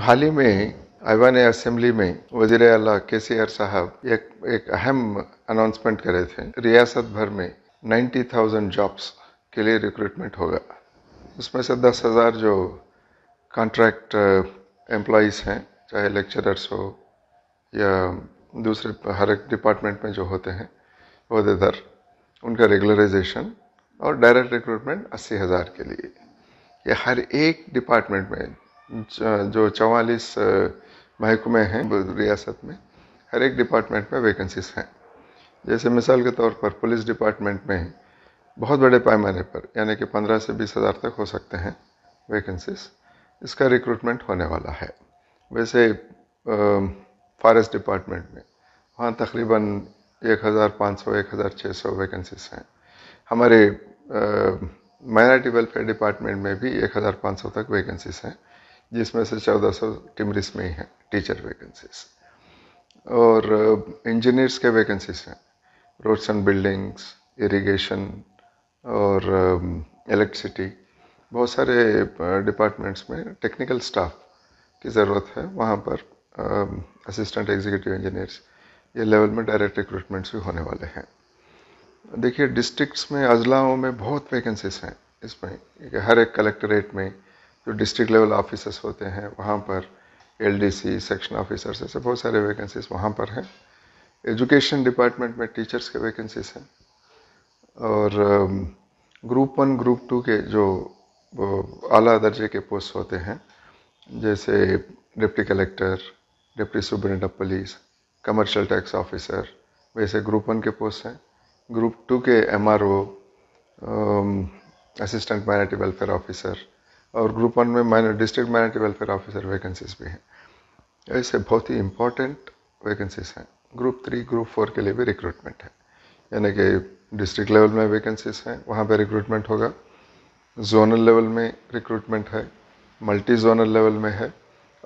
हाल ही में ऐवान असेंबली में वज़ीर आला KCR साहब एक अहम अनाउंसमेंट करे थे। रियासत भर में 90,000 जॉब्स के लिए रिक्रूटमेंट होगा। उसमें से 10,000 जो कॉन्ट्रैक्ट एम्प्लॉइज़ हैं, चाहे लेक्चरर्स हो या दूसरे हर एक डिपार्टमेंट में जो होते हैं ओहदेदार, उनका रेगुलराइजेशन, और डायरेक्ट रिक्रूटमेंट 80,000 के लिए। ये हर एक डिपार्टमेंट में जो 44 महकमे हैं रियासत में, हर एक डिपार्टमेंट में वैकेंसीज हैं। जैसे मिसाल के तौर पर पुलिस डिपार्टमेंट में बहुत बड़े पैमाने पर, यानी कि 15 से 20,000 तक हो सकते हैं वैकेंसीज, इसका रिक्रूटमेंट होने वाला है। वैसे फॉरेस्ट डिपार्टमेंट में वहाँ तकरीबन 1,500-1,600 वैकेंसीज हैं। हमारे माइनॉरिटी वेलफेयर डिपार्टमेंट में भी 1,500 तक वैकेंसीज हैं, जिसमें से 1,400 टिमरिस में ही हैं टीचर वैकेंसीज। और इंजीनियर्स के वैकेंसीज हैं, रोड्स एंड बिल्डिंग्स, इरिगेशन और इलेक्ट्रिसिटी। बहुत सारे डिपार्टमेंट्स में टेक्निकल स्टाफ की ज़रूरत है। वहाँ पर असिस्टेंट एग्जीक्यूटिव इंजीनियर्स, ये लेवल में डायरेक्ट रिक्रूटमेंट्स भी होने वाले हैं। देखिए, डिस्ट्रिक्ट्स में, अजलाओं में बहुत वैकेंसीज हैं। इसमें हर एक कलेक्टरेट में जो डिस्ट्रिक्ट लेवल ऑफिसर्स होते हैं, वहाँ पर LDC, सेक्शन ऑफिसर्स, ऐसे बहुत सारे वैकेंसीज वहाँ पर हैं। एजुकेशन डिपार्टमेंट में टीचर्स के वैकेंसीज हैं। और ग्रुप 1, ग्रुप 2 के जो आला दर्जे के पोस्ट होते हैं, जैसे deputy collector, deputy superintendent of police, commercial tax officer, वैसे ग्रुप 1 के पोस्ट हैं। ग्रुप 2 के MRO, assistant minority welfare officer, और ग्रुप 1 में district minority welfare officer vacancies भी हैं। ऐसे बहुत ही इम्पोर्टेंट वैकेंसीज हैं। ग्रुप 3, ग्रुप 4 के लिए भी रिक्रूटमेंट है, यानी कि डिस्ट्रिक्ट लेवल में वैकेंसीज हैं, वहाँ पर रिक्रूटमेंट होगा। जोनल लेवल में रिक्रूटमेंट है, मल्टी जोनल लेवल में है,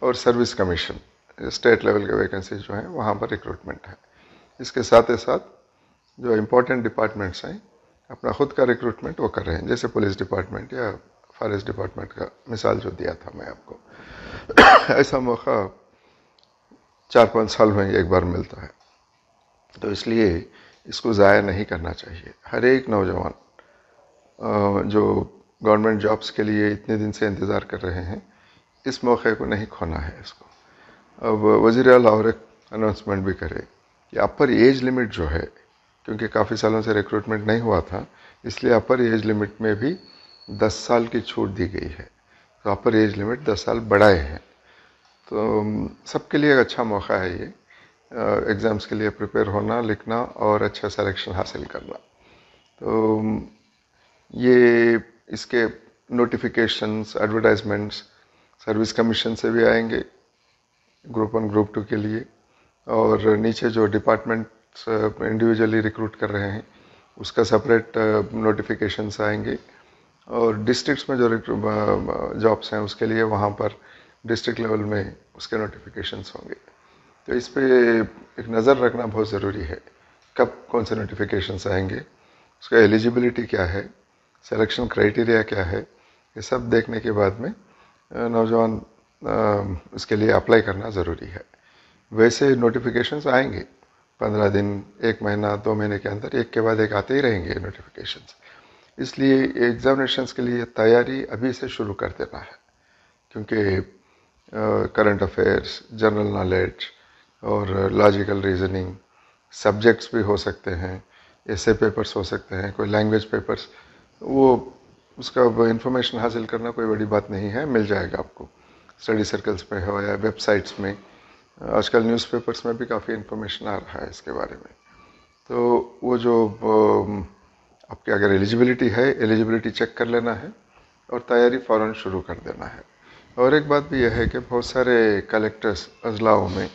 और सर्विस कमीशन स्टेट लेवल के वैकेंसीज जो हैं वहाँ पर रिक्रूटमेंट है। इसके साथ ही साथ जो इम्पोर्टेंट डिपार्टमेंट्स हैं, अपना खुद का रिक्रूटमेंट वो कर रहे हैं, जैसे पुलिस डिपार्टमेंट या फॉरेस्ट डिपार्टमेंट का मिसाल जो दिया था मैं आपको। ऐसा मौका 4-5 साल में एक बार मिलता है, तो इसलिए इसको ज़ाया नहीं करना चाहिए। हर एक नौजवान जो गवर्नमेंट जॉब्स के लिए इतने दिन से इंतज़ार कर रहे हैं, इस मौके को नहीं खोना है इसको। अब वज़ीर आला और एक अनाउंसमेंट भी करे कि अपर एज लिमिट जो है, क्योंकि काफ़ी सालों से रिक्रूटमेंट नहीं हुआ था, इसलिए अपर एज लिमिट में भी 10 साल की छूट दी गई है। तो अपर एज लिमिट 10 साल बढ़ाए हैं। तो सबके लिए एक अच्छा मौका है ये, एग्ज़ाम्स के लिए प्रिपेयर होना, लिखना और अच्छा सिलेक्शन हासिल करना। तो ये इसके नोटिफिकेशंस, एडवर्टाइजमेंट्स सर्विस कमीशन से भी आएंगे ग्रुप 1, ग्रुप 2 के लिए, और नीचे जो डिपार्टमेंट्स इंडिविजुअली रिक्रूट कर रहे हैं उसका सेपरेट नोटिफिकेशंस आएंगे। और डिस्ट्रिक्ट्स में जो जॉब्स हैं उसके लिए वहाँ पर डिस्ट्रिक्ट लेवल में उसके नोटिफिकेशंस होंगे। तो इस पे एक नज़र रखना बहुत ज़रूरी है, कब कौन से नोटिफिकेशंस आएंगे, उसका एलिजिबिलिटी क्या है, सिलेक्शन क्राइटेरिया क्या है, ये सब देखने के बाद में नौजवान इसके लिए अप्लाई करना ज़रूरी है। वैसे नोटिफिकेशंस आएंगे 15 दिन, 1 महीना, 2 महीने के अंदर एक के बाद एक आते ही रहेंगे नोटिफिकेशंस। इसलिए एग्जामिनेशंस के लिए तैयारी अभी से शुरू कर देना है, क्योंकि करंट अफेयर्स, जनरल नॉलेज और लॉजिकल रीजनिंग सब्जेक्ट्स भी हो सकते हैं, ऐसे पेपर्स हो सकते हैं, कोई लैंग्वेज पेपर्स, वो उसका इंफॉर्मेशन हासिल करना कोई बड़ी बात नहीं है, मिल जाएगा आपको स्टडी सर्कल्स में हो या वेबसाइट्स में। आजकल न्यूज़पेपर्स में भी काफ़ी इन्फॉर्मेशन आ रहा है इसके बारे में। तो वो जो आपकी अगर एलिजिबिलिटी है, एलिजिबिलिटी चेक कर लेना है और तैयारी फ़ौरन शुरू कर देना है। और एक बात भी यह है कि बहुत सारे कलेक्टर्स अजलाओं में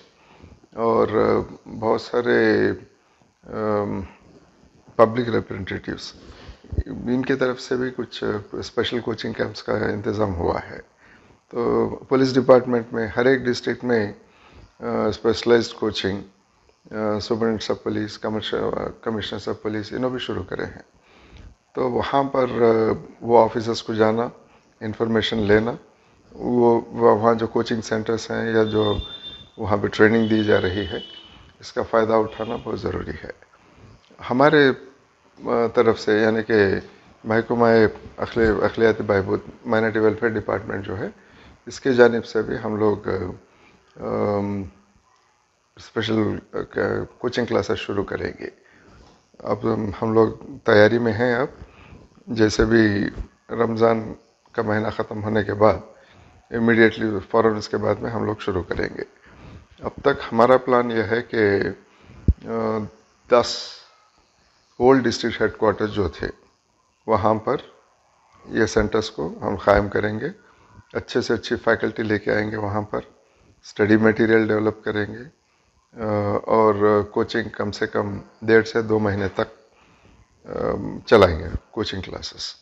और बहुत सारे पब्लिक रिप्रेजेंटेटिव्स, इनकी तरफ से भी कुछ स्पेशल कोचिंग कैंप्स का इंतज़ाम हुआ है। तो पुलिस डिपार्टमेंट में हर एक डिस्ट्रिक्ट में specialized coaching superintendents of police, commissioners of police, इन्हों भी शुरू करे हैं। तो वहाँ पर वो ऑफिसर्स को जाना, इंफॉर्मेशन लेना वहाँ जो कोचिंग सेंटर्स हैं या जो वहाँ पे ट्रेनिंग दी जा रही है, इसका फ़ायदा उठाना बहुत ज़रूरी है। हमारे तरफ से यानी कि महकमा अखिलियाती बहबूद माइनॉरिटी वेलफेयर डिपार्टमेंट जो है, इसके जानिब से भी हम लोग स्पेशल कोचिंग क्लासेस शुरू करेंगे। अब हम लोग तैयारी में हैं। अब जैसे भी रमज़ान का महीना ख़त्म होने के बाद इमीडिएटली फ़ौरन इसके बाद में हम लोग शुरू करेंगे। अब तक हमारा प्लान यह है कि 10 ओल्ड डिस्ट्रिक्ट हेडक्वार्टर्स जो थे वहाँ पर ये सेंटर्स को हम कायम करेंगे। अच्छे से अच्छी फैकल्टी लेके आएंगे वहाँ पर, स्टडी मटेरियल डेवलप करेंगे और कोचिंग कम से कम 1.5 से 2 महीने तक चलाएंगे कोचिंग क्लासेस।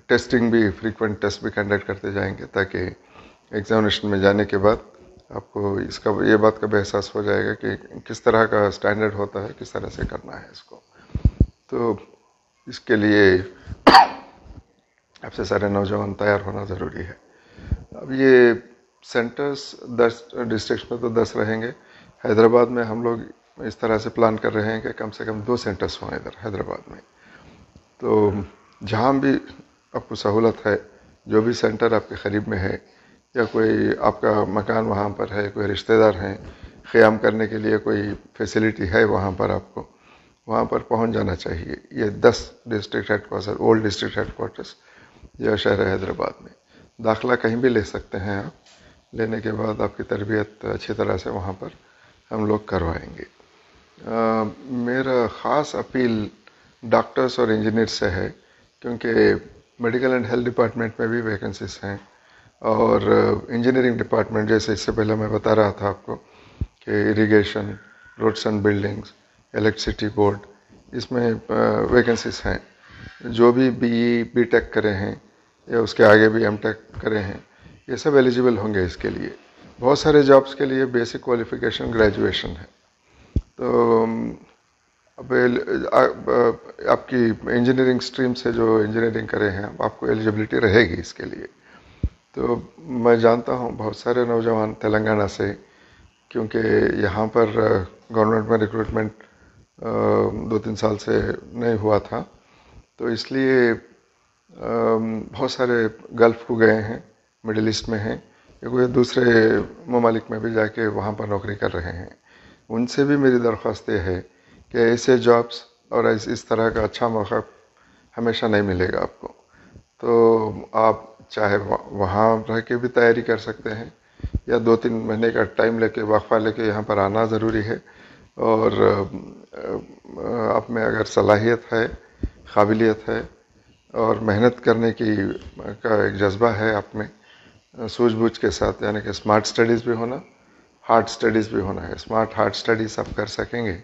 टेस्टिंग भी, फ्रीक्वेंट टेस्ट भी कंडक्ट करते जाएंगे ताकि एग्जामिनेशन में जाने के बाद आपको इसका ये बात का भी एहसास हो जाएगा कि किस तरह का स्टैंडर्ड होता है, किस तरह से करना है इसको। तो इसके लिए आपसे सारे नौजवान तैयार होना ज़रूरी है। अब ये सेंटर्स 10 डिस्ट्रिक्ट में तो 10 रहेंगे। हैदराबाद में हम लोग इस तरह से प्लान कर रहे हैं कि कम से कम 2 सेंटर्स हों इधर हैदराबाद में। तो जहाँ भी आपको सहूलत है, जो भी सेंटर आपके करीब में है या कोई आपका मकान वहाँ पर है, कोई रिश्तेदार हैं, क़याम करने के लिए कोई फैसिलिटी है वहाँ पर, आपको वहाँ पर पहुँच जाना चाहिए। ये 10 district headquarter, old district headquarters या शहर हैदराबाद में दाखिला कहीं भी ले सकते हैं आप। लेने के बाद आपकी तरबियत अच्छी तरह से वहाँ पर हम लोग करवाएंगे। मेरा ख़ास अपील डॉक्टर्स और इंजीनियर्स से है, क्योंकि मेडिकल एंड हेल्थ डिपार्टमेंट में भी वैकेंसीज हैं और इंजीनियरिंग डिपार्टमेंट, जैसे इससे पहले मैं बता रहा था आपको कि irrigation, roads and buildings, electricity board, इसमें वैकेंसीज हैं। जो भी बीई बीटेक करे हैं या उसके आगे भी एमटेक करे हैं, ये सब एलिजिबल होंगे इसके लिए। बहुत सारे जॉब्स के लिए बेसिक क्वालिफिकेशन ग्रेजुएशन है। तो अब आपकी इंजीनियरिंग स्ट्रीम से जो इंजीनियरिंग करे हैं, आपको एलिजिबिलिटी रहेगी इसके लिए। तो मैं जानता हूँ बहुत सारे नौजवान तेलंगाना से, क्योंकि यहाँ पर गवर्नमेंट में रिक्रूटमेंट 2-3 साल से नहीं हुआ था, तो इसलिए बहुत सारे गल्फ़ को गए हैं, मिडिल ईस्ट में हैं, या कोई दूसरे ममालिक में भी जाके वहाँ पर नौकरी कर रहे हैं। उनसे भी मेरी दरख्वास्त ये है कि ऐसे जॉब्स और इस तरह का अच्छा मौका हमेशा नहीं मिलेगा आपको। तो आप चाहे वहाँ रह के भी तैयारी कर सकते हैं या 2-3 महीने का टाइम लेके, वक्फा लेके यहाँ पर आना ज़रूरी है। और आप में अगर सलाहियत है, काबिलियत है और मेहनत करने की का एक जज्बा है आप में, सूझबूझ के साथ, यानी कि स्मार्ट स्टडीज़ भी होना, हार्ड स्टडीज़ भी होना है। स्मार्ट हार्ड स्टडीज़ आप कर सकेंगे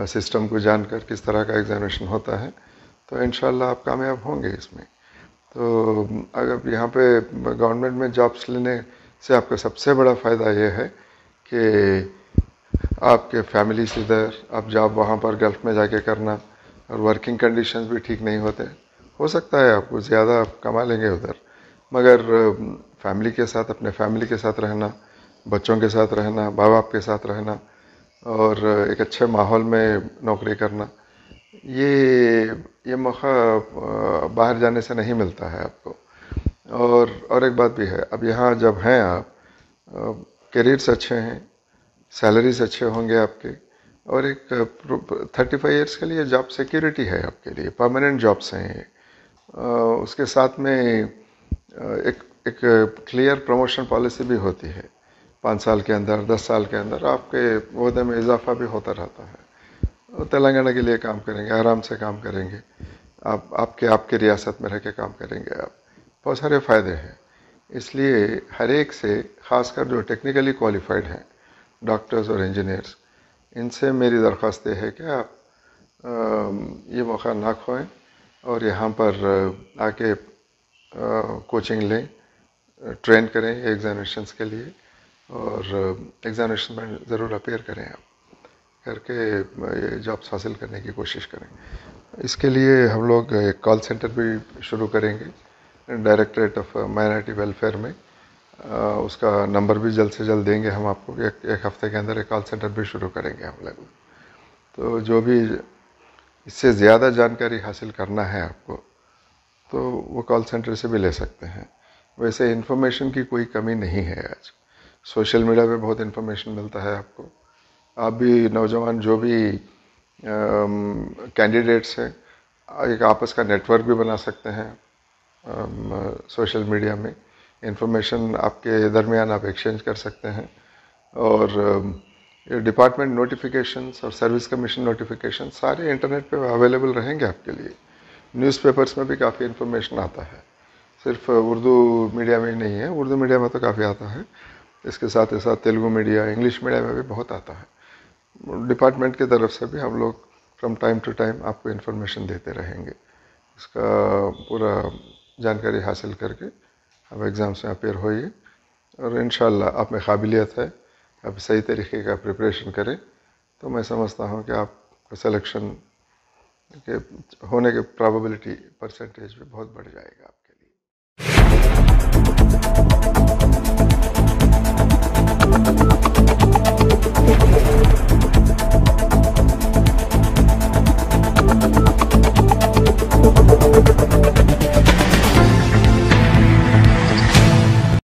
सिस्टम को जानकर, किस तरह का एग्जामिनेशन होता है, तो इंशाल्लाह आप कामयाब होंगे इसमें। तो अगर यहाँ पे गवर्नमेंट में जॉब्स लेने से आपका सबसे बड़ा फ़ायदा ये है कि आपके फैमिली से इधर, आप जॉब वहाँ पर गल्फ़ में जाके करना, और वर्किंग कंडीशंस भी ठीक नहीं होते। हो सकता है आपको ज़्यादा आप कमा लेंगे उधर, मगर फैमिली के साथ, अपने फैमिली के साथ रहना, बच्चों के साथ रहना, माँ बाप के साथ रहना और एक अच्छे माहौल में नौकरी करना, ये मौका बाहर जाने से नहीं मिलता है आपको। और एक बात भी है, अब यहाँ जब हैं आप, करियर्स अच्छे हैं, सैलरीज अच्छे होंगे आपके, और एक 35 ईयर्स के लिए जॉब सिक्योरिटी है आपके लिए, परमानेंट जॉब्स हैं ये। उसके साथ में एक क्लियर प्रमोशन पॉलिसी भी होती है। 5 साल के अंदर, 10 साल के अंदर आपके ओहदे में इजाफा भी होता रहता है। तेलंगाना के लिए काम करेंगे, आराम से काम करेंगे आप, आपके रियासत में रह के काम करेंगे आप, बहुत सारे फ़ायदे हैं। इसलिए हर एक से, ख़ासकर जो टेक्निकली क्वालिफाइड हैं, डॉक्टर्स और इंजीनियर्स, इनसे मेरी दरख्वास्त है कि आप ये मौका ना खोएं और यहाँ पर आके कोचिंग लें, ट्रेन करें एग्जामिनेशंस के लिए, और एग्जामिनेशन में ज़रूर अपीयर करें आप, करके ये जॉब्स हासिल करने की कोशिश करें। इसके लिए हम लोग एक कॉल सेंटर भी शुरू करेंगे डायरेक्टरेट ऑफ माइनॉरिटी वेलफेयर में, उसका नंबर भी जल्द से जल्द देंगे हम आपको कि एक हफ्ते के अंदर एक कॉल सेंटर भी शुरू करेंगे हम लोग। तो जो भी इससे ज़्यादा जानकारी हासिल करना है आपको तो वो कॉल सेंटर से भी ले सकते हैं। वैसे इन्फॉर्मेशन की कोई कमी नहीं है। आज सोशल मीडिया पे बहुत इन्फॉर्मेशन मिलता है आपको। आप भी नौजवान जो भी कैंडिडेट्स हैं एक आपस का नेटवर्क भी बना सकते हैं सोशल मीडिया में। इंफॉर्मेशन आपके दरमियान आप एक्सचेंज कर सकते हैं। और डिपार्टमेंट नोटिफिकेशंस और सर्विस कमीशन नोटिफिकेशन सारे इंटरनेट पे अवेलेबल रहेंगे आपके लिए। न्यूज़पेपर्स में भी काफ़ी इन्फॉर्मेशन आता है, सिर्फ उर्दू मीडिया में ही नहीं है। उर्दू मीडिया में तो काफ़ी आता है, इसके साथ ही साथ तेलुगु मीडिया, इंग्लिश मीडिया में भी बहुत आता है। डिपार्टमेंट की तरफ से भी हम लोग फ्रॉम टाइम टू टाइम आपको इन्फॉर्मेशन देते रहेंगे। इसका पूरा जानकारी हासिल करके आप एग्ज़ाम्स में अपेयर होइए और इंशाल्लाह आप में काबिलियत है, आप सही तरीके का प्रिपरेशन करें तो मैं समझता हूँ कि आपका सिलेक्शन के होने के प्रोबेबिलिटी परसेंटेज भी बहुत बढ़ जाएगा।